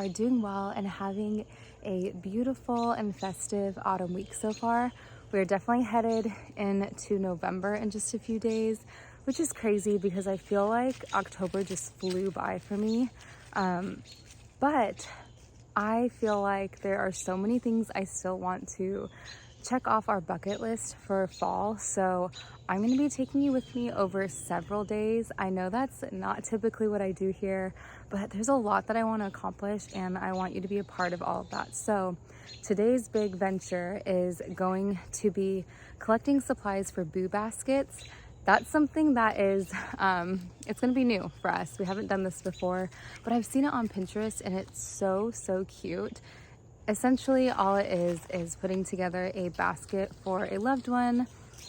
are doing well and having a beautiful and festive autumn week so far. We're definitely headed into November in just a few days, which is crazy because I feel like October just flew by for me. But I feel like there are so many things I still want to check off our bucket list for fall. So I'm going to be taking you with me over several days. I know that's not typically what I do here, but there's a lot that I want to accomplish and I want you to be a part of all of that. So today's big venture is going to be collecting supplies for boo baskets. That's something that is, it's gonna be new for us. We haven't done this before, but I've seen it on Pinterest and it's so cute. Essentially, all it is putting together a basket for a loved one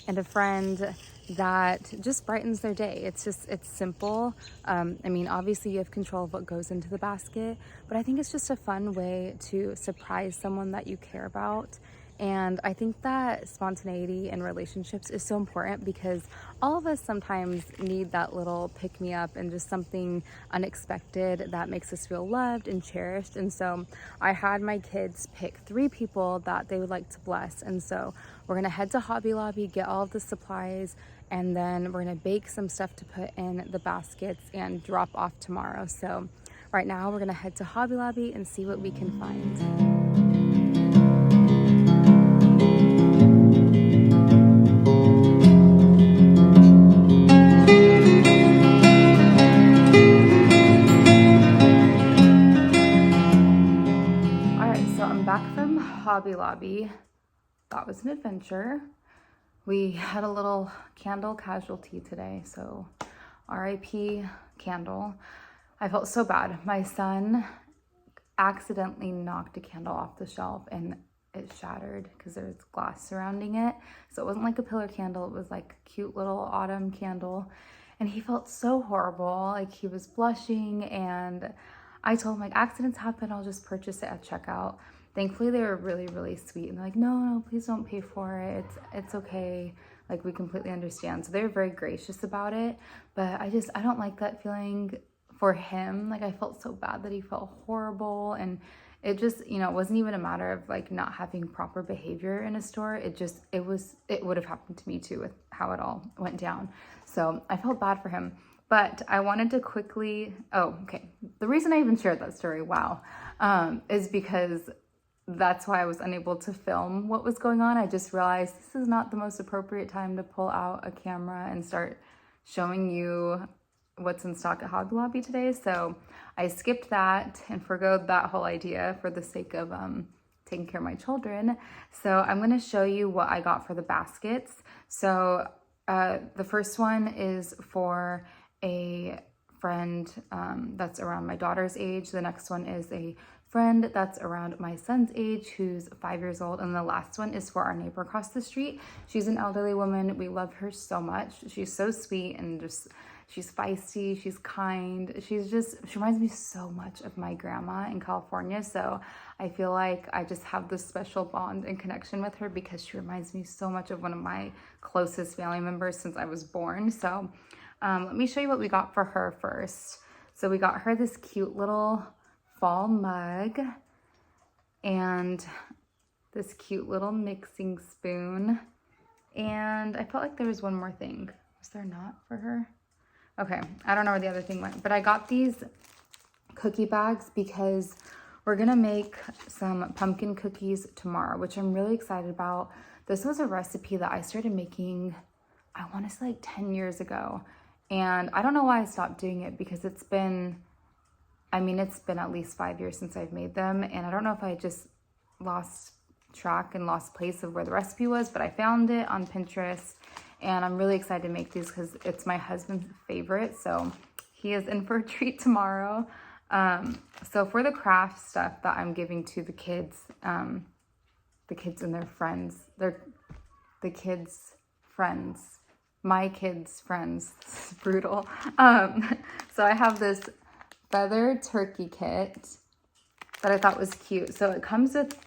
and a friend that just brightens their day. It's simple. I mean, obviously you have control of what goes into the basket, but I think it's just a fun way to surprise someone that you care about. And I think that spontaneity in relationships is so important because all of us sometimes need that little pick-me-up and just something unexpected that makes us feel loved and cherished. And so I had my kids pick 3 people that they would like to bless. And so we're gonna head to Hobby Lobby, get all of the supplies, and then we're gonna bake some stuff to put in the baskets and drop off tomorrow. So right now we're gonna head to Hobby Lobby and see what we can find. Hobby Lobby. That was an adventure. We had a little candle casualty today, so RIP candle. I felt so bad. My son accidentally knocked a candle off the shelf and it shattered because there's glass surrounding it. So it wasn't like a pillar candle, it was like a cute little autumn candle. And he felt so horrible, like he was blushing, and I told him, like, accidents happen, I'll just purchase it at checkout. Thankfully, they were really sweet and they're like, no, please don't pay for it. It's okay. Like, we completely understand. So they were very gracious about it. But I don't like that feeling for him. Like, I felt so bad that he felt horrible. And it just, you know, it wasn't even a matter of like not having proper behavior in a store. It would have happened to me too with how it all went down. So I felt bad for him. But I wanted to quickly, the reason I even shared that story, is because that's why I was unable to film what was going on. I just realized this is not the most appropriate time to pull out a camera and start showing you what's in stock at Hobby Lobby today. So I skipped that and forgoed that whole idea for the sake of taking care of my children. So I'm gonna show you what I got for the baskets. So the first one is for a friend that's around my daughter's age. The next one is a friend that's around my son's age who's 5 years old, and the last one is for our neighbor across the street. She's an elderly woman. We love her so much. She's so sweet and she's feisty, she's kind. She reminds me so much of my grandma in California. So I feel like I just have this special bond and connection with her because she reminds me so much of one of my closest family members since I was born. So let me show you what we got for her first. So we got her this cute little fall mug and this cute little mixing spoon. And I felt like there was one more thing. Was there not for her? Okay, I don't know where the other thing went, but I got these cookie bags because we're gonna make some pumpkin cookies tomorrow, which I'm really excited about. This was a recipe that I started making, I wanna say like 10 years ago. And I don't know why I stopped doing it because it's been at least 5 years since I've made them. And I don't know if I just lost track and lost place of where the recipe was, but I found it on Pinterest and I'm really excited to make these because it's my husband's favorite. So he is in for a treat tomorrow. So for the craft stuff that I'm giving to the kids and their friends, my kids' friends, this is brutal. So I have this feather turkey kit that I thought was cute. So it comes with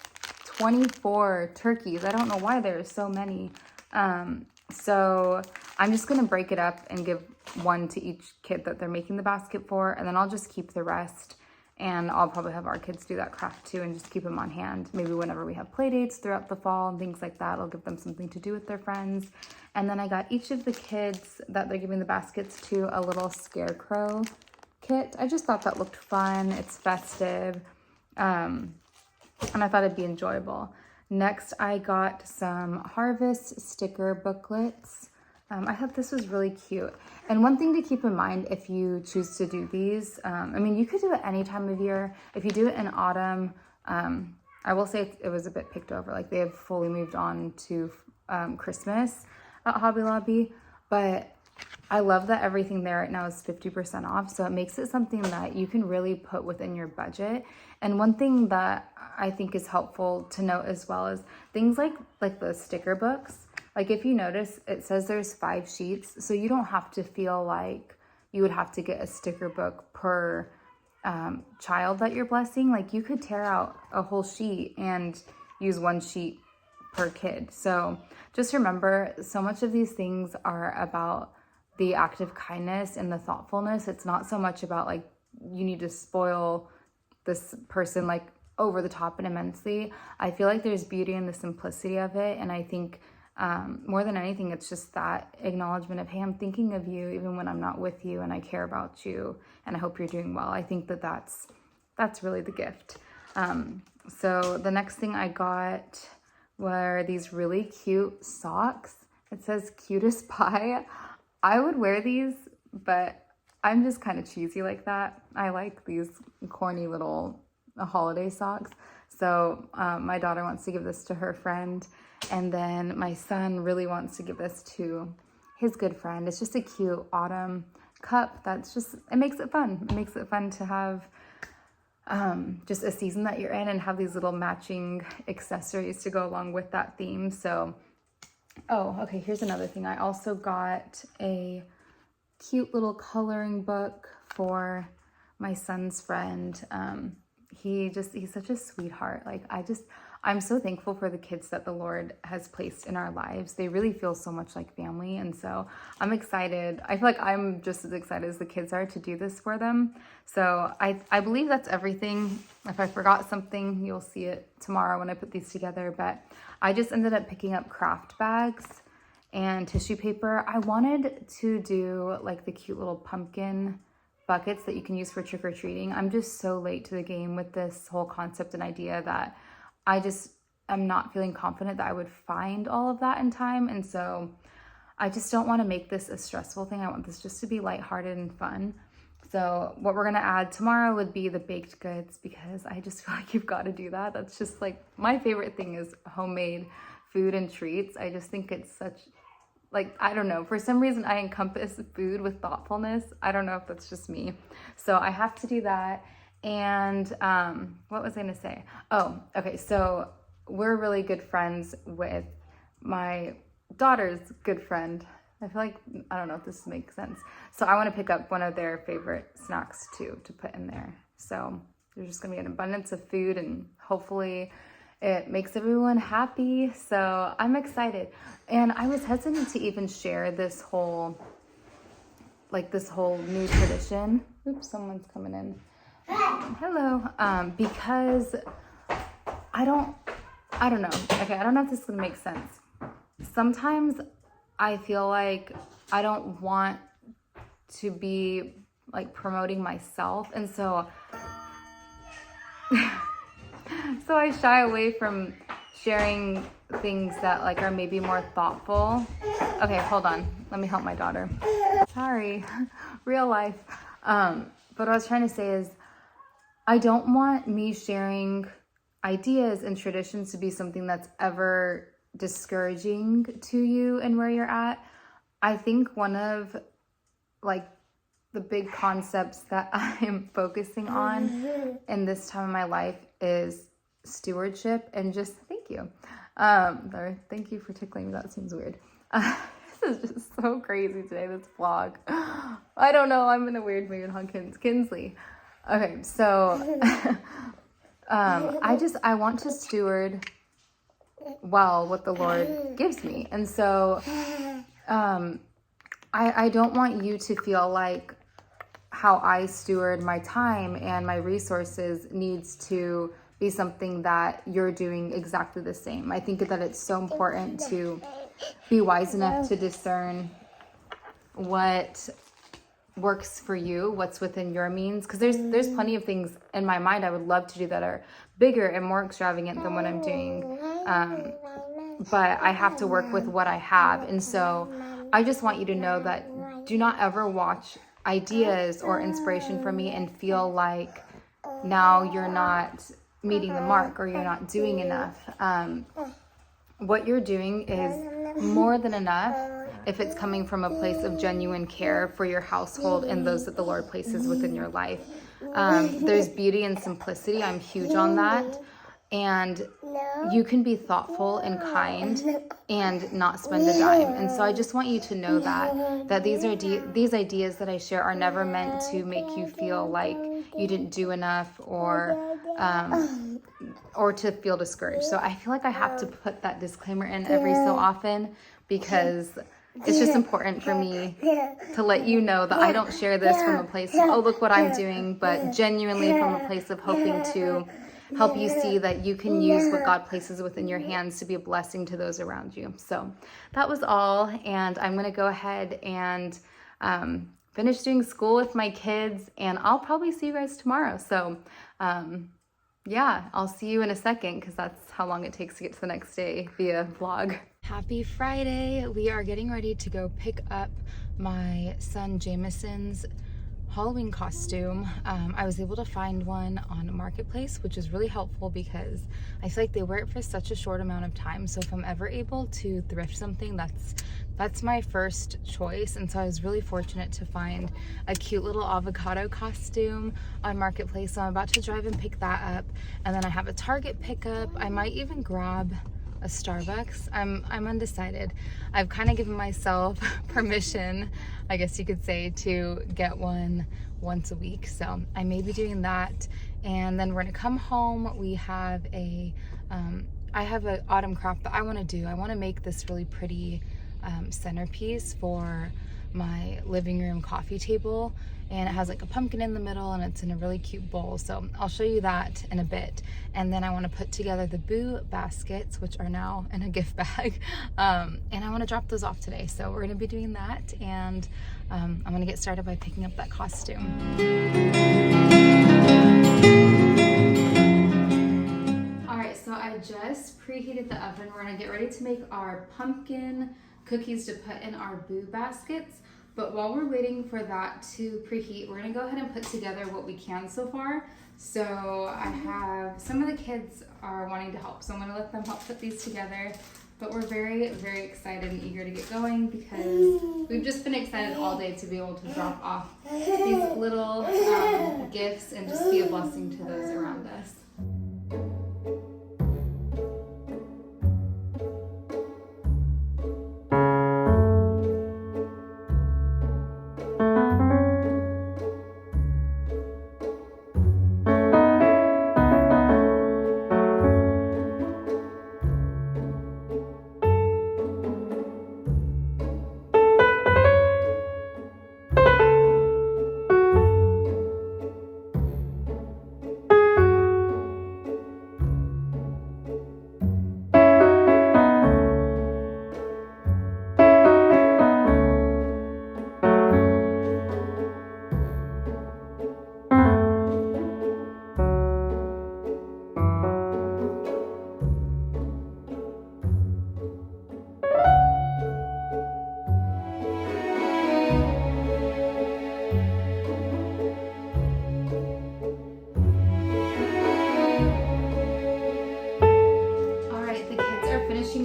24 turkeys. I don't know why there are so many. So I'm just gonna break it up and give one to each kid that they're making the basket for, and then I'll just keep the rest And I'll probably have our kids do that craft too and just keep them on hand. Maybe whenever we have play dates throughout the fall and things like that, I'll give them something to do with their friends. And then I got each of the kids that they're giving the baskets to a little scarecrow kit. I just thought that looked fun. It's festive. And I thought it'd be enjoyable. Next, I got some harvest sticker booklets. I thought this was really cute. And one thing to keep in mind if you choose to do these, I mean, you could do it any time of year. If you do it in autumn, I will say it was a bit picked over. Like they have fully moved on to Christmas at Hobby Lobby. But I love that everything there right now is 50% off. So it makes it something that you can really put within your budget. And one thing that I think is helpful to note as well is things like the sticker books. Like if you notice, it says there's 5 sheets, so you don't have to feel like you would have to get a sticker book per child that you're blessing. Like you could tear out a whole sheet and use 1 sheet per kid. So just remember, so much of these things are about the act of kindness and the thoughtfulness. It's not so much about like you need to spoil this person like over the top and immensely. I feel like there's beauty in the simplicity of it, and I think more than anything, it's just that acknowledgement of, hey, I'm thinking of you even when I'm not with you, and I care about you, and I hope you're doing well. I think that that's really the gift. So the next thing I got were these really cute socks. It says cutest pie. I would wear these, but I'm just kind of cheesy like that. I like these corny little holiday socks. So my daughter wants to give this to her friend. And then my son really wants to give this to his good friend. It's just a cute autumn cup. It makes it fun. It makes it fun to have just a season that you're in and have these little matching accessories to go along with that theme. So, oh, okay, here's another thing. I also got a cute little coloring book for my son's friend. He's such a sweetheart. Like I'm so thankful for the kids that the Lord has placed in our lives. They really feel so much like family. And so I'm excited. I feel like I'm just as excited as the kids are to do this for them. So I believe that's everything. If I forgot something, you'll see it tomorrow when I put these together. But I just ended up picking up craft bags and tissue paper. I wanted to do like the cute little pumpkin buckets that you can use for trick-or-treating. I'm just so late to the game with this whole concept and idea that I just am not feeling confident that I would find all of that in time. And so I just don't want to make this a stressful thing. I want this just to be lighthearted and fun. So what we're going to add tomorrow would be the baked goods, because I just feel like you've got to do that. That's just like my favorite thing is homemade food and treats. I just think it's such, like, I don't know, for some reason I encompass food with thoughtfulness. I don't know if that's just me. So I have to do that. And what was I gonna say? Oh, okay, so we're really good friends with my daughter's good friend. I feel like, I don't know if this makes sense. So I want to pick up one of their favorite snacks too to put in there. So there's just gonna be an abundance of food, and hopefully it makes everyone happy. So I'm excited. And I was hesitant to even share this whole new tradition. Oops, someone's coming in. Hello. Because I don't know. Okay, I don't know if this is gonna make sense. Sometimes I feel like I don't want to be like promoting myself, and so I shy away from sharing things that like are maybe more thoughtful. Okay, hold on. Let me help my daughter. Sorry, real life. But what I was trying to say is I don't want me sharing ideas and traditions to be something that's ever discouraging to you and where you're at. I think one of like the big concepts that I'm focusing on in this time of my life is stewardship, and just thank you. Thank you for tickling me. That seems weird. This is just so crazy today, this vlog. I don't know. I'm in a weird mood, huh, Kinsley? Okay, so I want to steward well what the Lord gives me. And so I don't want you to feel like how I steward my time and my resources needs to be something that you're doing exactly the same. I think that it's so important to be wise enough to discern what works for you, what's within your means, because there's plenty of things in my mind I would love to do that are bigger and more extravagant than what I'm doing, but I have to work with what I have. And so I just want you to know that do not ever watch ideas or inspiration from me and feel like now you're not meeting the mark or you're not doing enough. What you're doing is more than enough if it's coming from a place of genuine care for your household and those that the Lord places within your life. There's beauty and simplicity. I'm huge on that. And you can be thoughtful and kind and not spend a dime. And so I just want you to know that these ideas that I share are never meant to make you feel like you didn't do enough or to feel discouraged. So I feel like I have to put that disclaimer in every so often, because it's just important for me to let you know that I don't share this from a place of, oh, look what I'm doing, but genuinely from a place of hoping to help you see that you can use what God places within your hands to be a blessing to those around you. So that was all, and I'm going to go ahead and finish doing school with my kids, and I'll probably see you guys tomorrow. So yeah, I'll see you in a second, because that's how long it takes to get to the next day via vlog. Happy Friday. We are getting ready to go pick up my son Jameson's Halloween costume. I was able to find one on Marketplace, which is really helpful because I feel like they wear it for such a short amount of time. So if I'm ever able to thrift something, that's my first choice. And so I was really fortunate to find a cute little avocado costume on Marketplace. So I'm about to drive and pick that up. And then I have a Target pickup. I might even grab a Starbucks. I'm undecided. I've kind of given myself permission, I guess you could say, to get one once a week. So I may be doing that. And then we're gonna come home. We have I have an autumn craft that I want to do. I want to make this really pretty centerpiece for my living room coffee table, and it has like a pumpkin in the middle and it's in a really cute bowl. So I'll show you that in a bit. And then I want to put together the boo baskets, which are now in a gift bag, and I want to drop those off today. So we're going to be doing that, and I'm going to get started by picking up that costume. Alright, so I just preheated the oven. We're going to get ready to make our pumpkin cookies to put in our boo baskets. But while we're waiting for that to preheat, we're gonna go ahead and put together what we can so far. So I have, some of the kids are wanting to help, so I'm gonna let them help put these together. But we're very, very excited and eager to get going, because we've just been excited all day to be able to drop off these little gifts and just be a blessing to those around us.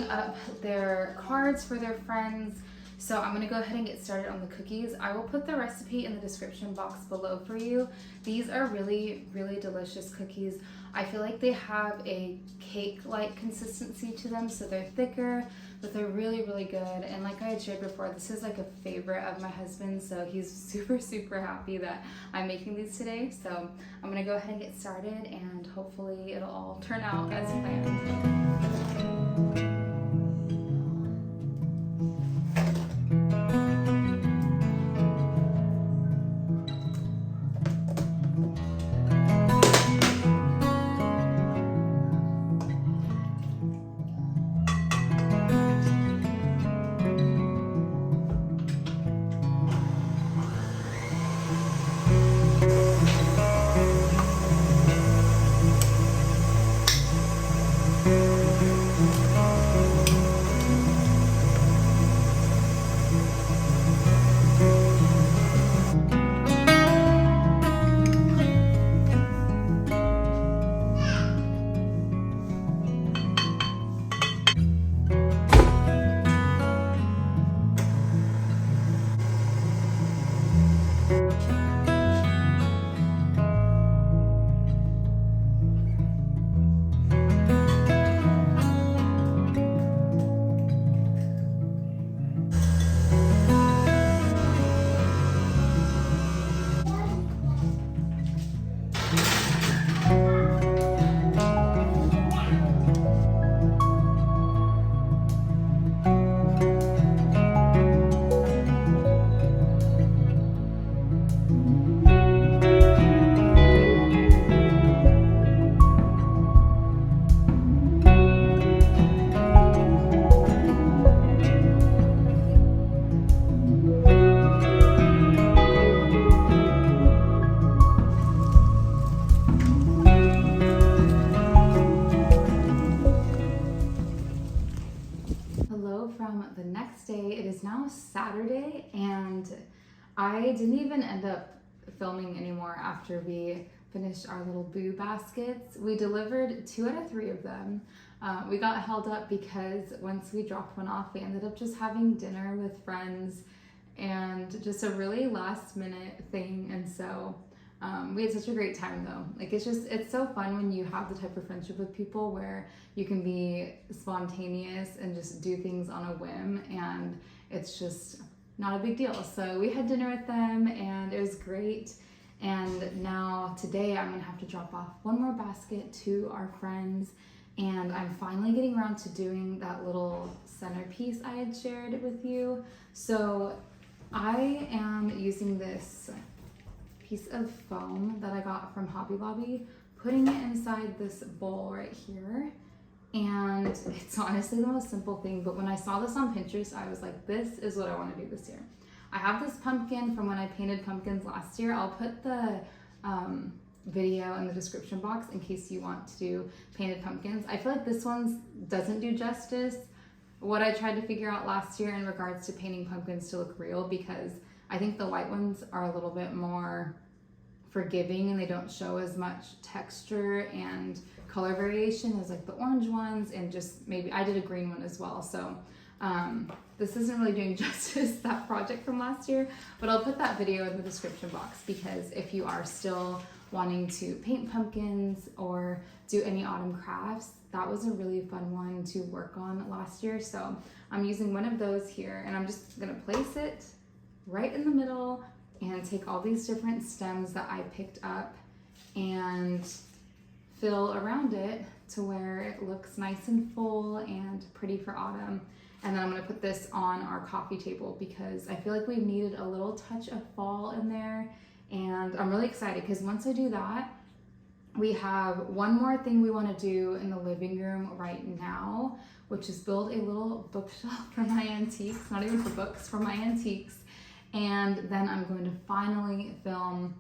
Up their cards for their friends. So I'm gonna go ahead and get started on the cookies. I will put the recipe in the description box below for you. These are really, really delicious cookies. I feel like they have a cake-like consistency to them, so they're thicker, but they're really, really good. And like I had shared before, this is like a favorite of my husband's, so he's super, super happy that I'm making these today. So I'm gonna go ahead and get started, and hopefully it'll all turn out as planned. it's now Saturday, and I didn't even end up filming anymore after we finished our little boo baskets. We delivered 2 out of 3 of them. We got held up because once we dropped one off, we ended up just having dinner with friends and just a really last minute thing. And so we had such a great time though. Like it's so fun when you have the type of friendship with people where you can be spontaneous and just do things on a whim, and it's just not a big deal. So we had dinner with them and it was great. And now today I'm gonna have to drop off one more basket to our friends, and I'm finally getting around to doing that little centerpiece I had shared with you. So I am using this piece of foam that I got from Hobby Lobby, putting it inside this bowl right here. And it's honestly the most simple thing, but when I saw this on Pinterest, I was like, this is what I want to do this year. I have this pumpkin from when I painted pumpkins last year. I'll put the video in the description box in case you want to do painted pumpkins. I feel like this one doesn't do justice what I tried to figure out last year in regards to painting pumpkins to look real, because I think the white ones are a little bit more forgiving and they don't show as much texture and color variation as like the orange ones, and just maybe I did a green one as well. So this isn't really doing justice that project from last year, but I'll put that video in the description box, because if you are still wanting to paint pumpkins or do any autumn crafts, that was a really fun one to work on last year. So I'm using one of those here, and I'm just gonna place it right in the middle and take all these different stems that I picked up and fill around it to where it looks nice and full and pretty for autumn. And then I'm gonna put this on our coffee table because I feel like we've needed a little touch of fall in there. And I'm really excited because once I do that, we have one more thing we want to do in the living room right now, which is build a little bookshelf for my antiques, not even for books, for my antiques. And then I'm going to finally film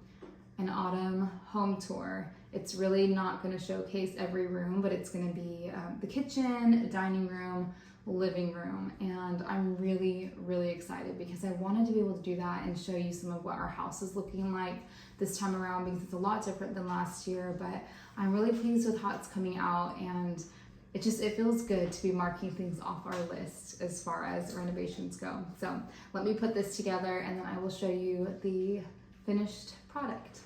an autumn home tour. It's really not going to showcase every room, but it's going to be the kitchen, dining room, living room. And I'm really, really excited because I wanted to be able to do that and show you some of what our house is looking like this time around, because it's a lot different than last year. But I'm really pleased with how it's coming out, and it feels good to be marking things off our list as far as renovations go. So let me put this together and then I will show you the finished product.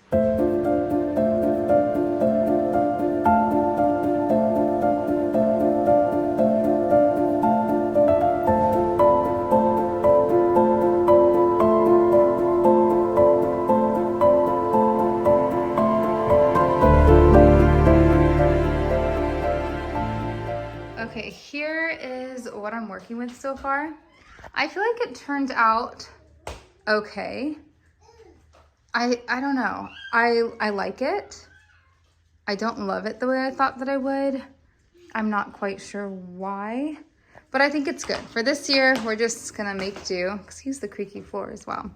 Okay, here is what I'm working with so far. I feel like it turned out okay. I don't know. I like it. I don't love it the way I thought that I would. I'm not quite sure why, but I think it's good. For this year, we're just gonna make do. Excuse the creaky floor as well.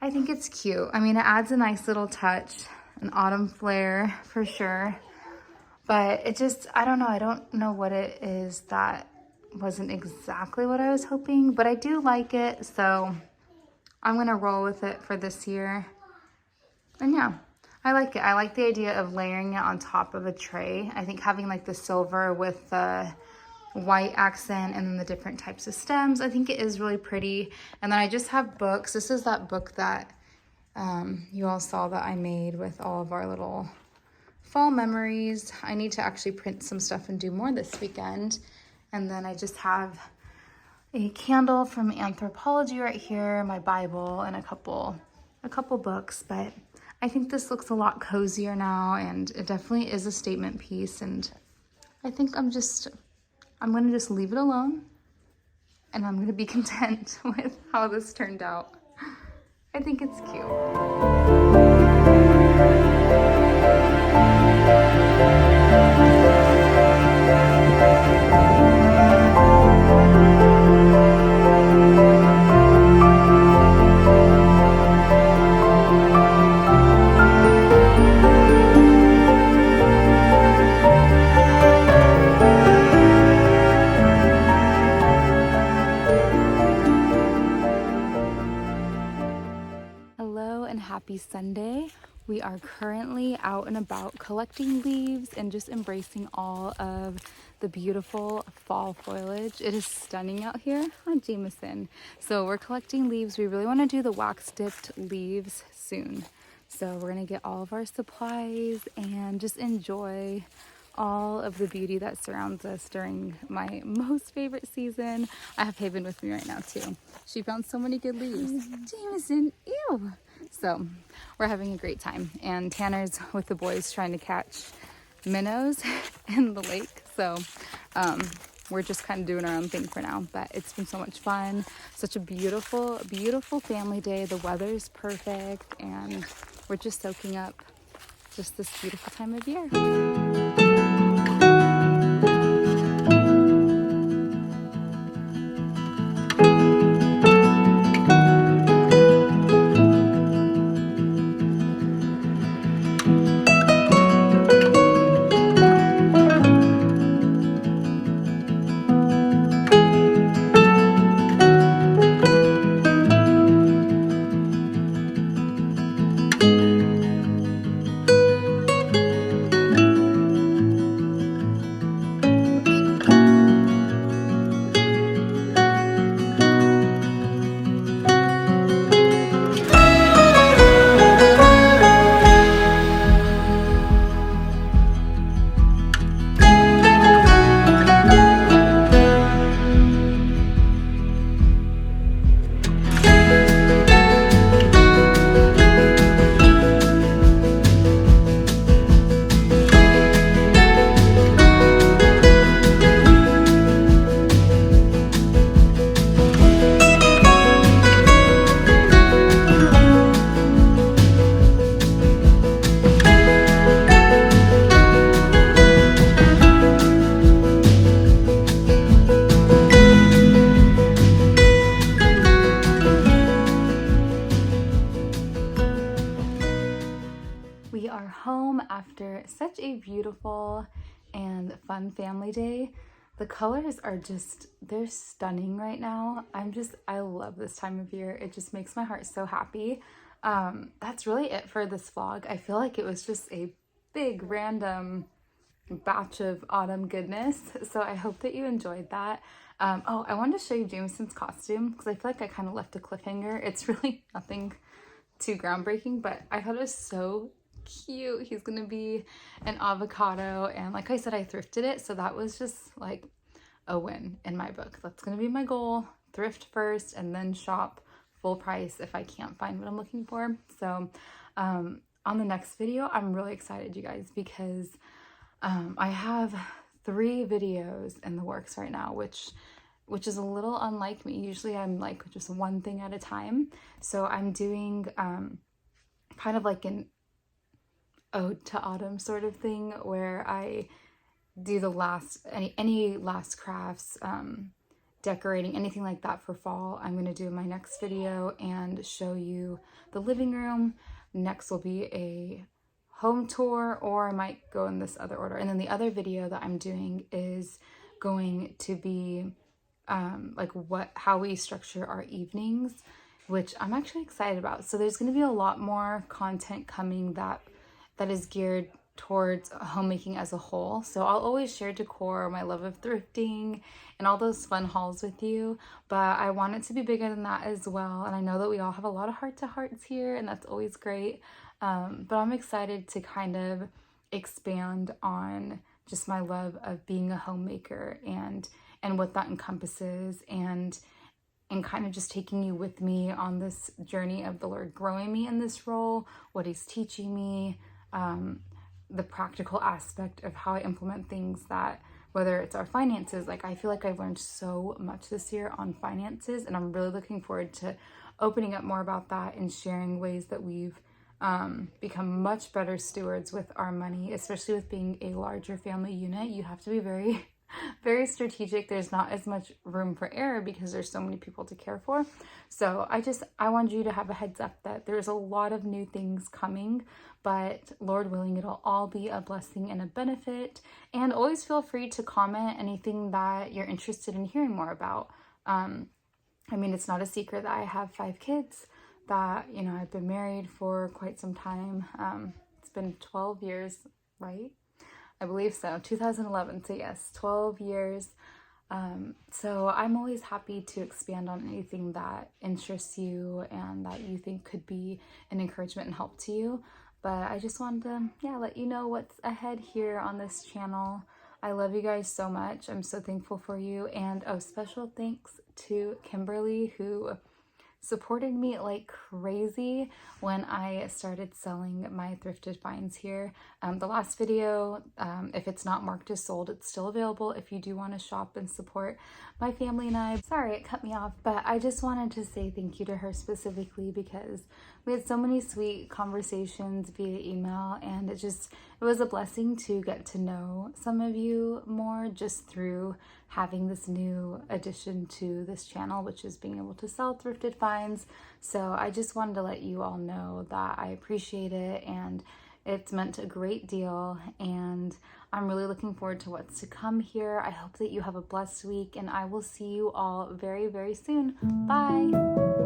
I think it's cute. I mean, it adds a nice little touch, an autumn flair for sure. But it just, I don't know. I don't know what it is that wasn't exactly what I was hoping, but I do like it. So I'm going to roll with it for this year. And yeah, I like it. I like the idea of layering it on top of a tray. I think having like the silver with the white accent and then the different types of stems, I think it is really pretty. And then I just have books. This is that book that you all saw that I made with all of our little fall memories. I need to actually print some stuff and do more this weekend. And then I just have a candle from Anthropology right here, my Bible, and a couple books. But I think this looks a lot cozier now, and it definitely is a statement piece. And I think I'm gonna just leave it alone, and I'm gonna be content with how this turned out. I think it's cute. happy Sunday. We are currently out and about collecting leaves and just embracing all of the beautiful fall foliage. It is stunning out here on Jameson. So we're collecting leaves. We really want to do the wax dipped leaves soon. So we're going to get all of our supplies and just enjoy all of the beauty that surrounds us during my most favorite season. I have Haven with me right now too. She found so many good leaves. Jameson, ew. So we're having a great time, and Tanner's with the boys trying to catch minnows in the lake. So we're just kind of doing our own thing for now, but it's been so much fun. Such a beautiful, beautiful family day. The weather's perfect, and we're just soaking up just this beautiful time of year. We are home after such a beautiful and fun family day. The colors are just, they're stunning right now. I love this time of year. It just makes my heart so happy. That's really it for this vlog. I feel like it was just a big random batch of autumn goodness. So I hope that you enjoyed that. Oh, I wanted to show you Jameson's costume because I feel like I kind of left a cliffhanger. It's really nothing too groundbreaking, but I thought it was so cute. He's gonna be an avocado, and like I said, I thrifted it, so that was just like a win in my book. That's gonna be my goal. Thrift first and then shop full price if I can't find what I'm looking for. So on the next video, I'm really excited, you guys, because I have 3 videos in the works right now, which is a little unlike me. Usually I'm like just one thing at a time. So I'm doing kind of like an ode to autumn sort of thing, where I do the any last crafts, decorating, anything like that for fall. I'm going to do in my next video and show you the living room. Next will be a home tour, or I might go in this other order. And then the other video that I'm doing is going to be like how we structure our evenings, which I'm actually excited about. So there's going to be a lot more content coming that is geared towards homemaking as a whole. So I'll always share decor, my love of thrifting, and all those fun hauls with you, but I want it to be bigger than that as well. And I know that we all have a lot of heart-to-hearts here, and that's always great. But I'm excited to kind of expand on just my love of being a homemaker and what that encompasses, and kind of just taking you with me on this journey of the Lord growing me in this role, what He's teaching me, the practical aspect of how I implement things, that whether it's our finances, like I feel like I've learned so much this year on finances, and I'm really looking forward to opening up more about that and sharing ways that we've become much better stewards with our money, especially with being a larger family unit. You have to be very, very strategic. There's not as much room for error because there's so many people to care for. So I wanted you to have a heads up that there's a lot of new things coming, but Lord willing, it'll all be a blessing and a benefit. And always feel free to comment anything that you're interested in hearing more about. I mean, it's not a secret that I have 5 kids, that, you know, I've been married for quite some time. It's been 12 years, right? I believe so, 2011, so yes, 12 years. So I'm always happy to expand on anything that interests you and that you think could be an encouragement and help to you. But I just wanted to, let you know what's ahead here on this channel. I love you guys so much. I'm so thankful for you. And special thanks to Kimberly, who supported me like crazy when I started selling my thrifted finds here. The last video, if it's not marked as sold, it's still available if you do want to shop and support my family and I. Sorry, it cut me off, but I just wanted to say thank you to her specifically because we had so many sweet conversations via email, and it was a blessing to get to know some of you more just through having this new addition to this channel, which is being able to sell thrifted finds. So I just wanted to let you all know that I appreciate it, and it's meant a great deal, and I'm really looking forward to what's to come here. I hope that you have a blessed week, and I will see you all very, very soon. Bye!